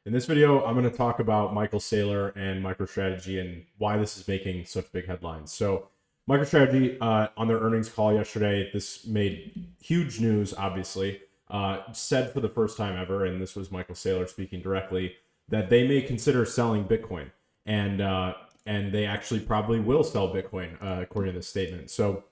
In this video, I'm going to talk about Michael Saylor and MicroStrategy and why this is making such big headlines. So MicroStrategy, on their earnings call yesterday, this made huge news, obviously, said for the first time ever, and this was Michael Saylor speaking directly, that they may consider selling Bitcoin. And they actually probably will sell Bitcoin, according to this statement. So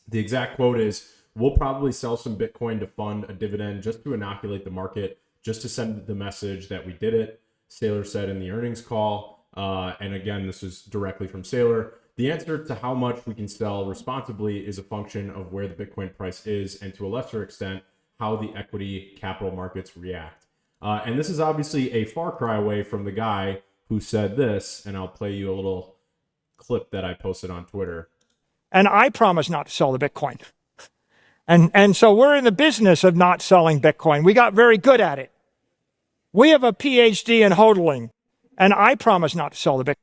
the exact quote is, "We'll probably sell some Bitcoin to fund a dividend just to inoculate the market, just to send the message that we did it," Saylor said in the earnings call. And again, this is directly from Saylor. "The answer to how much we can sell responsibly is a function of where the Bitcoin price is, and to a lesser extent, how the equity capital markets react." And this is obviously a far cry away from the guy who said this, and I'll play you a little clip that I posted on Twitter. "And I promise not to sell the Bitcoin. And so we're in the business of not selling Bitcoin. We got very good at it. We have a PhD in HODLing, and I promise not to sell the Bitcoin."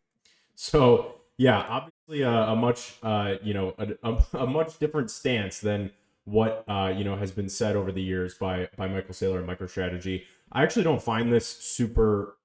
So yeah, obviously a much a much different stance than what has been said over the years by Michael Saylor and MicroStrategy. I actually don't find this super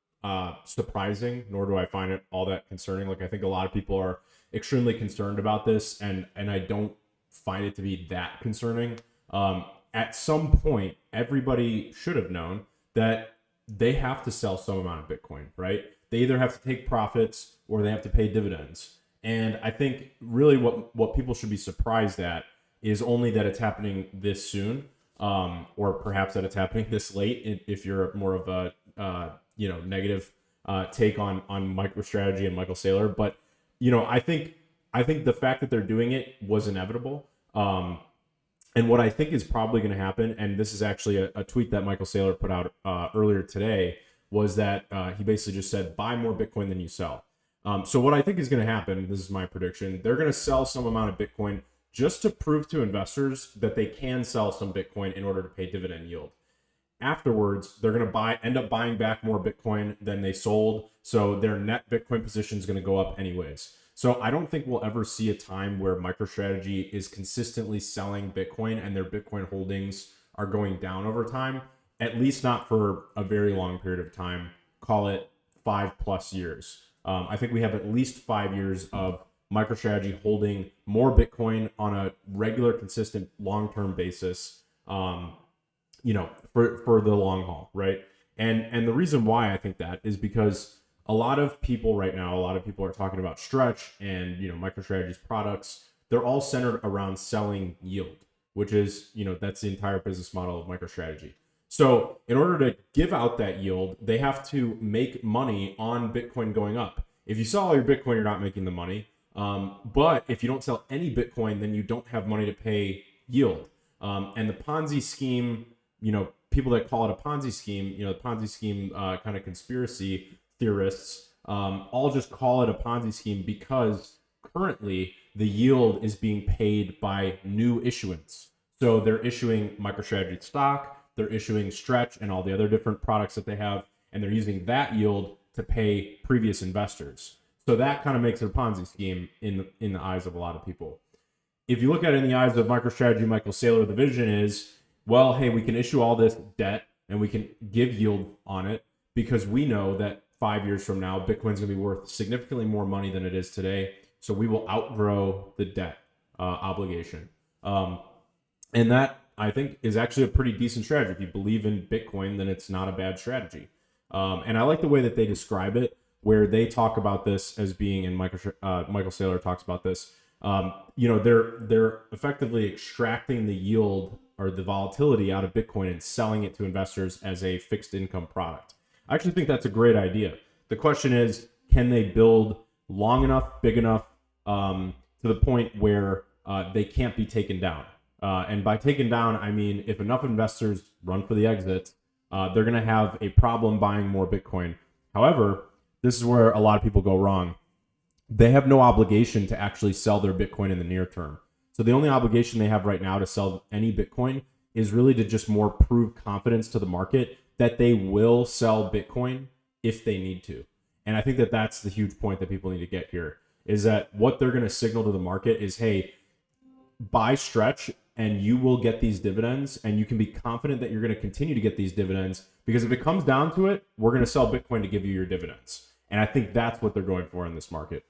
surprising, nor do I find it all that concerning. Like, I think a lot of people are extremely concerned about this, and I don't find it to be that concerning. At some point, everybody should have known that they have to sell some amount of Bitcoin, right? They either have to take profits or they have to pay dividends. And I think really what people should be surprised at is only that it's happening this soon, or perhaps that it's happening this late if you're more of a negative take on MicroStrategy and Michael Saylor. But I think the fact that they're doing it was inevitable. And what I think is probably going to happen, and this is actually a tweet that Michael Saylor put out earlier today, was that he basically just said, "Buy more Bitcoin than you sell." So what I think is going to happen, this is my prediction, they're going to sell some amount of Bitcoin just to prove to investors that they can sell some Bitcoin in order to pay dividend yield. Afterwards, they're going to end up buying back more Bitcoin than they sold, so their net Bitcoin position is going to go up anyways. So I don't think we'll ever see a time where MicroStrategy is consistently selling Bitcoin and their Bitcoin holdings are going down over time, at least not for a very long period of time, call it 5+ years. I think we have at least 5 years of MicroStrategy holding more Bitcoin on a regular, consistent, long-term basis, for the long haul, right? And the reason why I think that is because a lot of people right now, are talking about Stretch and, MicroStrategy's products. They're all centered around selling yield, which is, that's the entire business model of MicroStrategy. So in order to give out that yield, they have to make money on Bitcoin going up. If you sell all your Bitcoin, you're not making the money. But if you don't sell any Bitcoin, then you don't have money to pay yield. And the Ponzi scheme, people that call it a Ponzi scheme, the Ponzi scheme kind of conspiracy theorists all just call it a Ponzi scheme because currently the yield is being paid by new issuance. So they're issuing MicroStrategy stock, they're issuing Stretch and all the other different products that they have, and they're using that yield to pay previous investors. So that kind of makes it a Ponzi scheme in the eyes of a lot of people. If you look at it in the eyes of MicroStrategy, Michael Saylor, the vision is, well, hey, we can issue all this debt and we can give yield on it because we know that 5 years from now, Bitcoin's going to be worth significantly more money than it is today. So we will outgrow the debt obligation. And that, I think, is actually a pretty decent strategy. If you believe in Bitcoin, then it's not a bad strategy. And I like the way that they describe it, where they talk about this as being, and Michael Saylor talks about this, they're effectively extracting the yield or the volatility out of Bitcoin and selling it to investors as a fixed income product. I actually think that's a great idea. The question is, can they build long enough, big enough, to the point where they can't be taken down? And by taken down, I mean if enough investors run for the exit, they're going to have a problem buying more Bitcoin. However, this is where a lot of people go wrong. They have no obligation to actually sell their Bitcoin in the near term. So the only obligation they have right now to sell any Bitcoin is really to just more prove confidence to the market that they will sell Bitcoin if they need to. And I think that that's the huge point that people need to get here, is that what they're going to signal to the market is, hey, buy Stretch and you will get these dividends, and you can be confident that you're going to continue to get these dividends Because if it comes down to it, we're going to sell Bitcoin to give you your dividends. And I think that's what they're going for in this market.